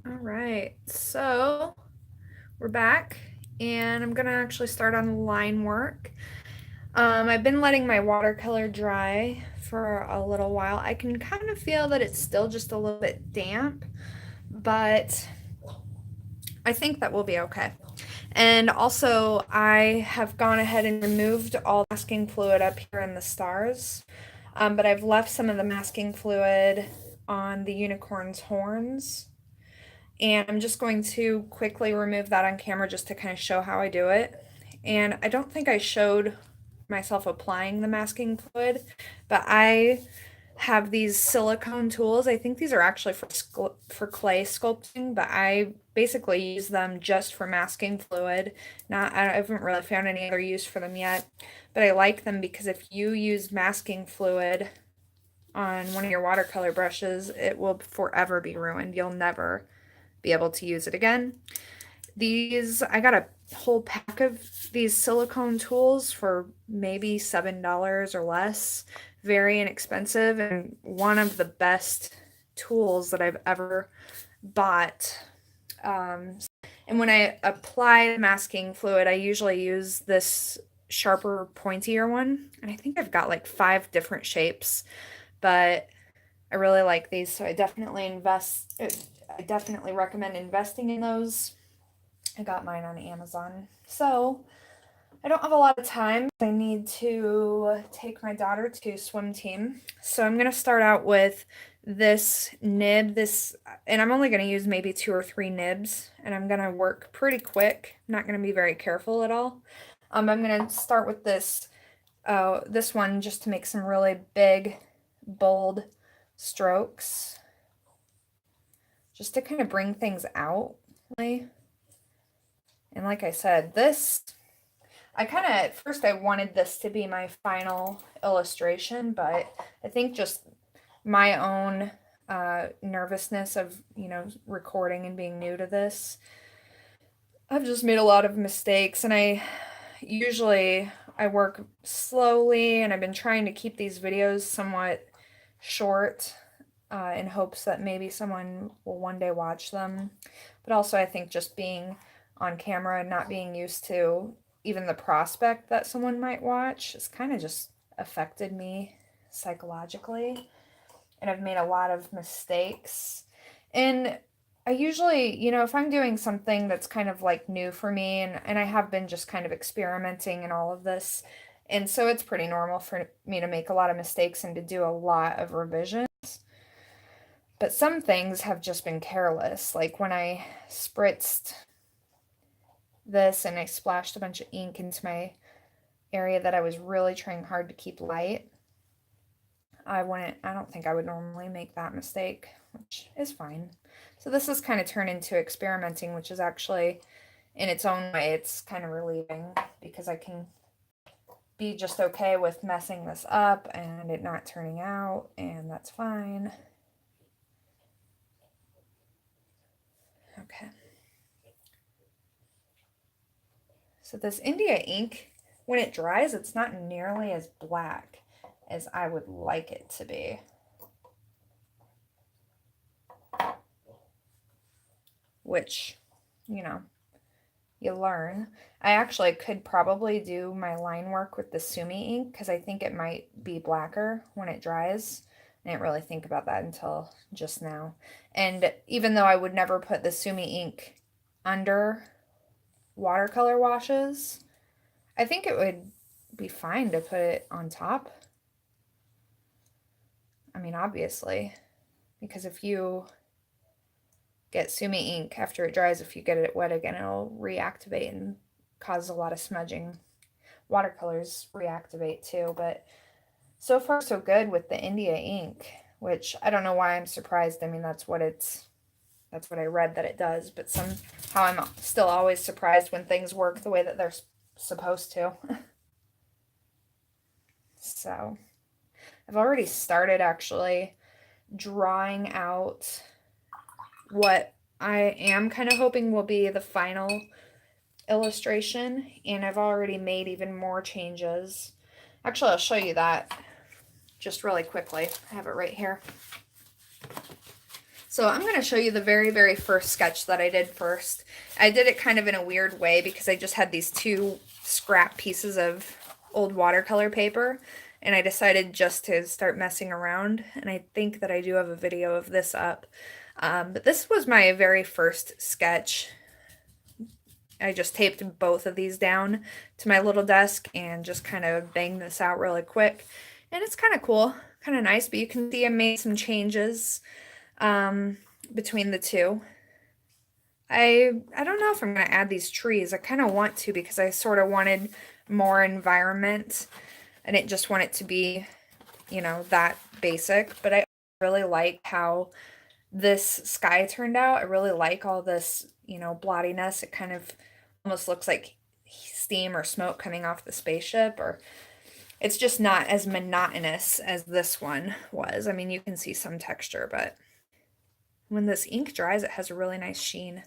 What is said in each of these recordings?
All right, so we're back, and I'm gonna actually start on the line work. I've been letting my watercolor dry for a little while. I can kind of feel that it's still just a little bit damp, but I think that will be okay. And also, I have gone ahead and removed all masking fluid up here in the stars, but I've left some of the masking fluid on the unicorn's horns. And I'm just going to quickly remove that on camera just to kind of show how I do it. And I don't think I showed myself applying the masking fluid, but I have these silicone tools. I think these are actually for clay sculpting, but I basically use them just for masking fluid. I haven't really found any other use for them yet, but I like them because if you use masking fluid on one of your watercolor brushes, it will forever be ruined. You'll never be able to use it again. I got a whole pack of these silicone tools for maybe $7 or less. Very inexpensive and one of the best tools that I've ever bought. And when I apply masking fluid, I usually use this sharper, pointier one. And I think I've got like 5 different shapes, but I really like these, so I definitely recommend investing in those. I got mine on Amazon. So I don't have a lot of time. I need to take my daughter to swim team. So I'm going to start out with this nib, and I'm only going to use maybe 2 or 3 nibs, and I'm going to work pretty quick. I'm not going to be very careful at all. I'm going to start with this one just to make some really big, bold strokes, just to kind of bring things out. And like I said, at first I wanted this to be my final illustration, but I think just my own nervousness of, recording and being new to this, I've just made a lot of mistakes, and I work slowly, and I've been trying to keep these videos somewhat short in hopes that maybe someone will one day watch them. But also, I think just being on camera and not being used to even the prospect that someone might watch has kind of just affected me psychologically. And I've made a lot of mistakes. And I usually, if I'm doing something that's kind of like new for me, and I have been just kind of experimenting in all of this, and so it's pretty normal for me to make a lot of mistakes and to do a lot of revisions. But some things have just been careless, like when I spritzed this and I splashed a bunch of ink into my area that I was really trying hard to keep light. I don't think I would normally make that mistake, which is fine. So this has kind of turned into experimenting, which is actually, in its own way, it's kind of relieving because I can be just okay with messing this up and it not turning out, and that's fine. Okay. So this India ink, when it dries, it's not nearly as black as I would like it to be. Which, you learn. I actually could probably do my line work with the Sumi ink because I think it might be blacker when it dries. I didn't really think about that until just now. And even though I would never put the Sumi ink under watercolor washes, I think it would be fine to put it on top. I mean, obviously, because if you get Sumi ink after it dries, if you get it wet again, it'll reactivate and cause a lot of smudging. Watercolors reactivate too, but so far so good with the India ink, which I don't know why I'm surprised. I mean, that's what I read that it does, but somehow I'm still always surprised when things work the way that they're supposed to. So I've already started actually drawing out what I am kind of hoping will be the final illustration, and I've already made even more changes. Actually, I'll show you that just really quickly. I have it right here. So I'm going to show you the very, very first sketch that I did first. I did it kind of in a weird way because I just had these two scrap pieces of old watercolor paper, and I decided just to start messing around, and I think that I do have a video of this up. But this was my very first sketch. I just taped both of these down to my little desk and just kind of banged this out really quick. And it's kind of cool, kind of nice, but you can see I made some changes between the two. I don't know if I'm going to add these trees. I kind of want to because I sort of wanted more environment. I didn't just want it to be, you know, that basic. But I really like how this sky turned out. I really like all this, you know, blottiness. It kind of almost looks like steam or smoke coming off the spaceship, or it's just not as monotonous as this one was. I mean, you can see some texture, but when this ink dries, it has a really nice sheen.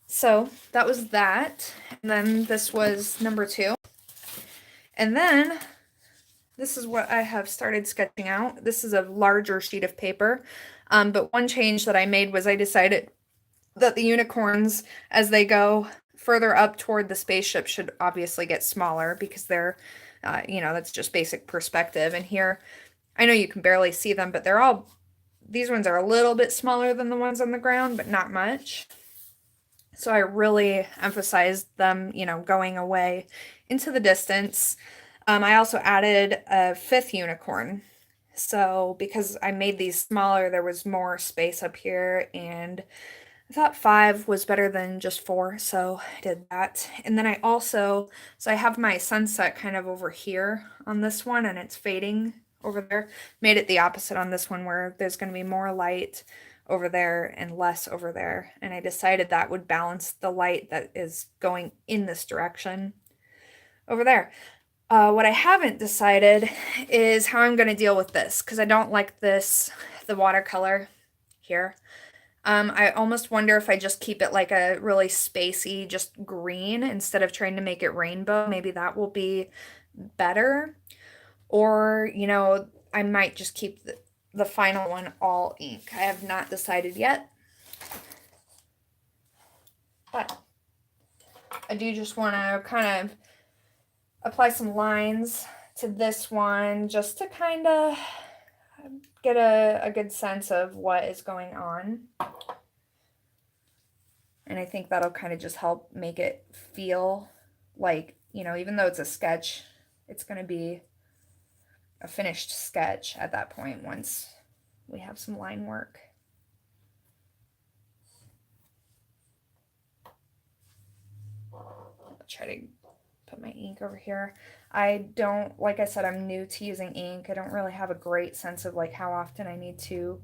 So that was that. And then this was number 2. And then this is what I have started sketching out. This is a larger sheet of paper. But one change that I made was I decided that the unicorns, as they go further up toward the spaceship, should obviously get smaller because they're, you know, that's just basic perspective. And here, I know you can barely see them, but these ones are a little bit smaller than the ones on the ground, but not much. So I really emphasized them, you know, going away into the distance. I also added a 5th unicorn. So because I made these smaller, there was more space up here, and I thought 5 was better than just 4, so I did that. And then so I have my sunset kind of over here on this one, and it's fading over there. Made it the opposite on this one, where there's going to be more light over there and less over there. And I decided that would balance the light that is going in this direction over there. What I haven't decided is how I'm going to deal with this, because I don't like the watercolor here. I almost wonder if I just keep it like a really spacey, just green, instead of trying to make it rainbow. Maybe that will be better. Or, you know, I might just keep the final one all ink. I have not decided yet. But I do just want to kind of apply some lines to this one just to kind of get a good sense of what is going on. And I think that'll kind of just help make it feel like, you know, even though it's a sketch, it's going to be a finished sketch at that point once we have some line work. I'll try to put my ink over here. Like I said, I'm new to using ink. I don't really have a great sense of like how often I need to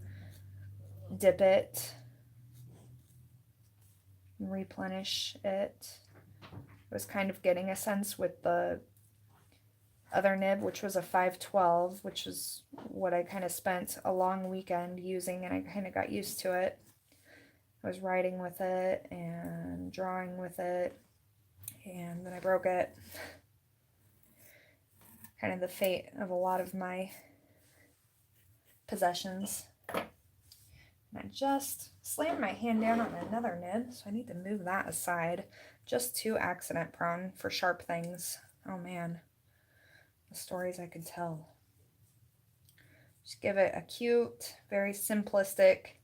dip it and replenish it. I was kind of getting a sense with the other nib, which was a 512, which is what I kind of spent a long weekend using, and I kind of got used to it. I was writing with it and drawing with it, and then I broke it. Kind of the fate of a lot of my possessions. And I just slammed my hand down on another nib, so I need to move that aside. Just too accident prone for sharp things. Oh man, the stories I could tell. Just give it a cute, very simplistic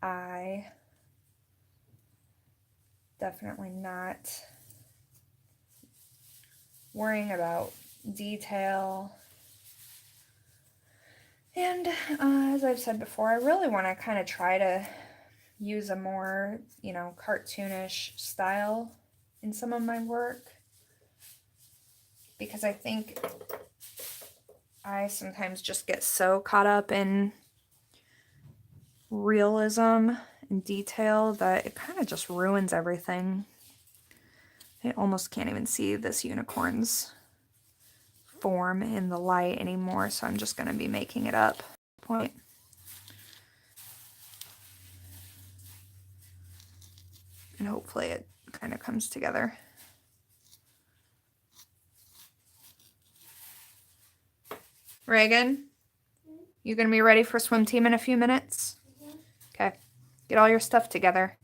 eye. Definitely not worrying about detail. And as I've said before, I really want to kind of try to use a more, you know, cartoonish style in some of my work, because I think I sometimes just get so caught up in realism and detail that it kind of just ruins everything. I almost can't even see this unicorn's form in the light anymore, so I'm just going to be making it up. Point. And hopefully it kind of comes together. Reagan, you going to be ready for swim team in a few minutes? Get all your stuff together.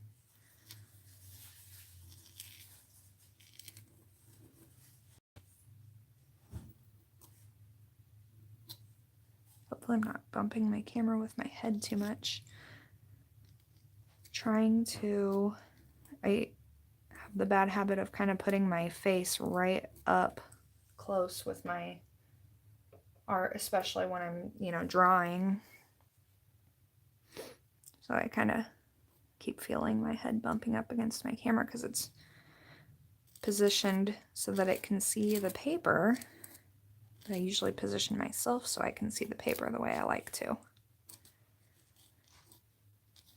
Hopefully I'm not bumping my camera with my head too much. I have the bad habit of kind of putting my face right up close with my art, especially when I'm, drawing. So I kind of keep feeling my head bumping up against my camera because it's positioned so that it can see the paper. I usually position myself so I can see the paper the way I like to.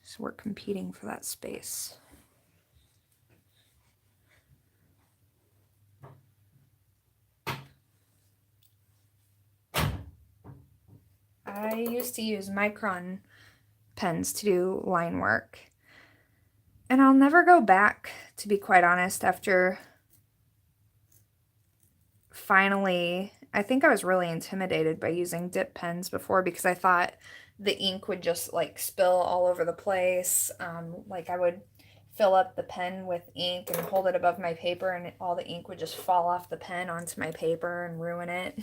So we're competing for that space. I used to use micron pens to do line work. And I'll never go back, to be quite honest, after finally, I think I was really intimidated by using dip pens before because I thought the ink would just like spill all over the place. Like I would fill up the pen with ink and hold it above my paper and all the ink would just fall off the pen onto my paper and ruin it.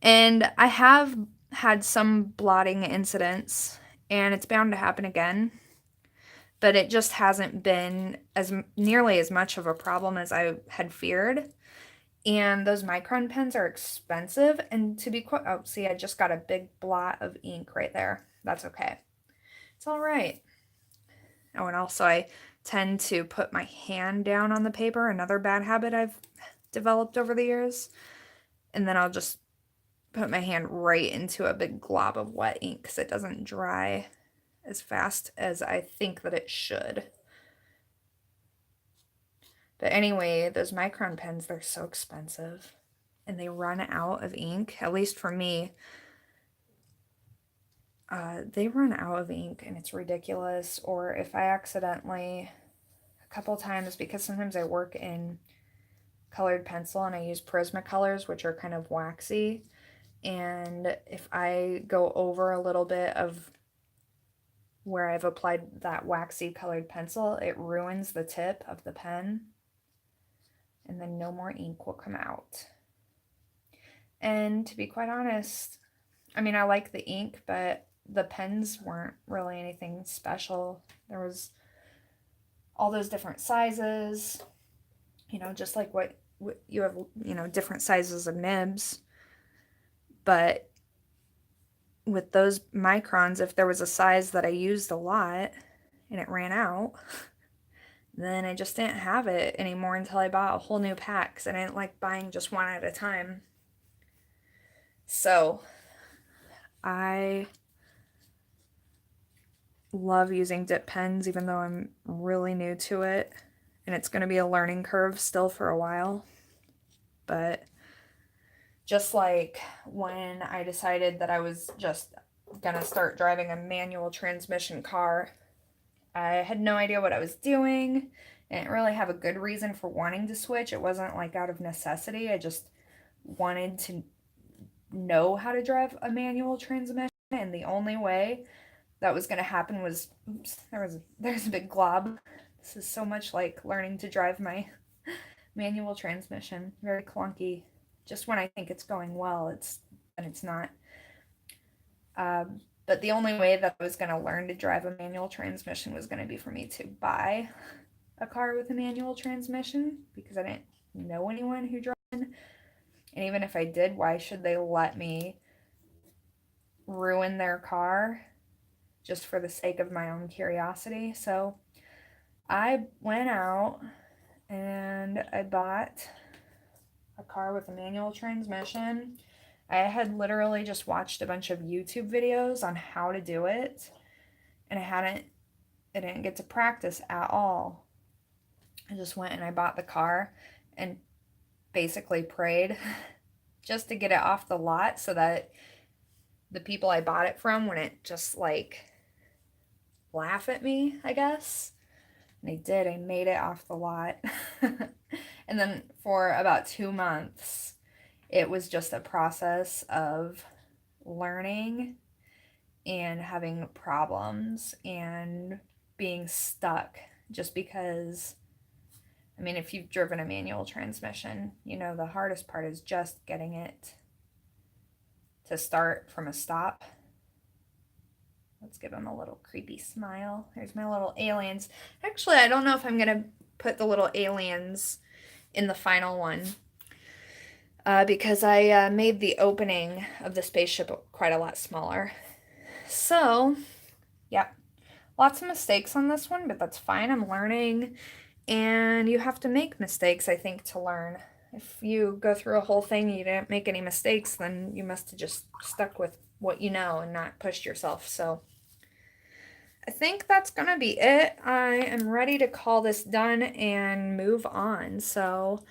And I have had some blotting incidents and it's bound to happen again, but it just hasn't been as nearly as much of a problem as I had feared. And those micron pens are expensive. And to be quite, oh, see, I just got a big blot of ink right there. That's okay. It's all right. Oh, and also I tend to put my hand down on the paper, another bad habit I've developed over the years. And then I'll just put my hand right into a big glob of wet ink because it doesn't dry as fast as I think that it should. But anyway, those micron pens, they're so expensive and they run out of ink, at least for me. They run out of ink and it's ridiculous. Or if I accidentally, a couple times, because sometimes I work in colored pencil and I use Prismacolors, which are kind of waxy. And if I go over a little bit of where I've applied that waxy colored pencil, it ruins the tip of the pen. And then no more ink will come out. And to be quite honest, I mean, I like the ink, but the pens weren't really anything special. There was all those different sizes, just like what you have, different sizes of nibs. But with those microns, if there was a size that I used a lot and it ran out, then I just didn't have it anymore until I bought a whole new pack because I didn't like buying just one at a time. So I love using dip pens even though I'm really new to it and it's going to be a learning curve still for a while. But just like when I decided that I was just going to start driving a manual transmission car, I had no idea what I was doing. I didn't really have a good reason for wanting to switch. It wasn't like out of necessity. I just wanted to know how to drive a manual transmission, and the only way that was going to happen was, oops, there's a big glob. This is so much like learning to drive my manual transmission. Very clunky. Just when I think it's going well, it's not. But the only way that I was going to learn to drive a manual transmission was going to be for me to buy a car with a manual transmission because I didn't know anyone who drove one. And even if I did, why should they let me ruin their car just for the sake of my own curiosity? So I went out and I bought a car with a manual transmission. I had literally just watched a bunch of YouTube videos on how to do it, and I didn't get to practice at all. I just went and I bought the car and basically prayed just to get it off the lot so that the people I bought it from wouldn't just like laugh at me, I guess. And they did. I made it off the lot. And then for about 2 months, it was just a process of learning and having problems and being stuck just because, I mean, if you've driven a manual transmission, you know the hardest part is just getting it to start from a stop. Let's give him a little creepy smile. Here's my little aliens. Actually, I don't know if I'm going to put the little aliens in the final one because I made the opening of the spaceship quite a lot smaller. So, yeah, lots of mistakes on this one, but that's fine. I'm learning, and you have to make mistakes, I think, to learn. If you go through a whole thing and you didn't make any mistakes, then you must have just stuck with what you know and not pushed yourself. So I think that's going to be it. I am ready to call this done and move on. So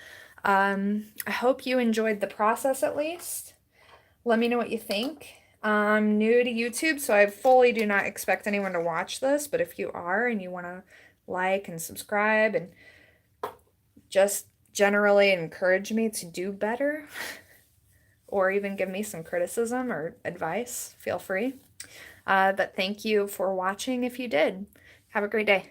I hope you enjoyed the process at least. Let me know what you think. I'm new to YouTube, so I fully do not expect anyone to watch this, but if you are and you want to like and subscribe and just generally encourage me to do better or even give me some criticism or advice, feel free. But thank you for watching if you did. Have a great day.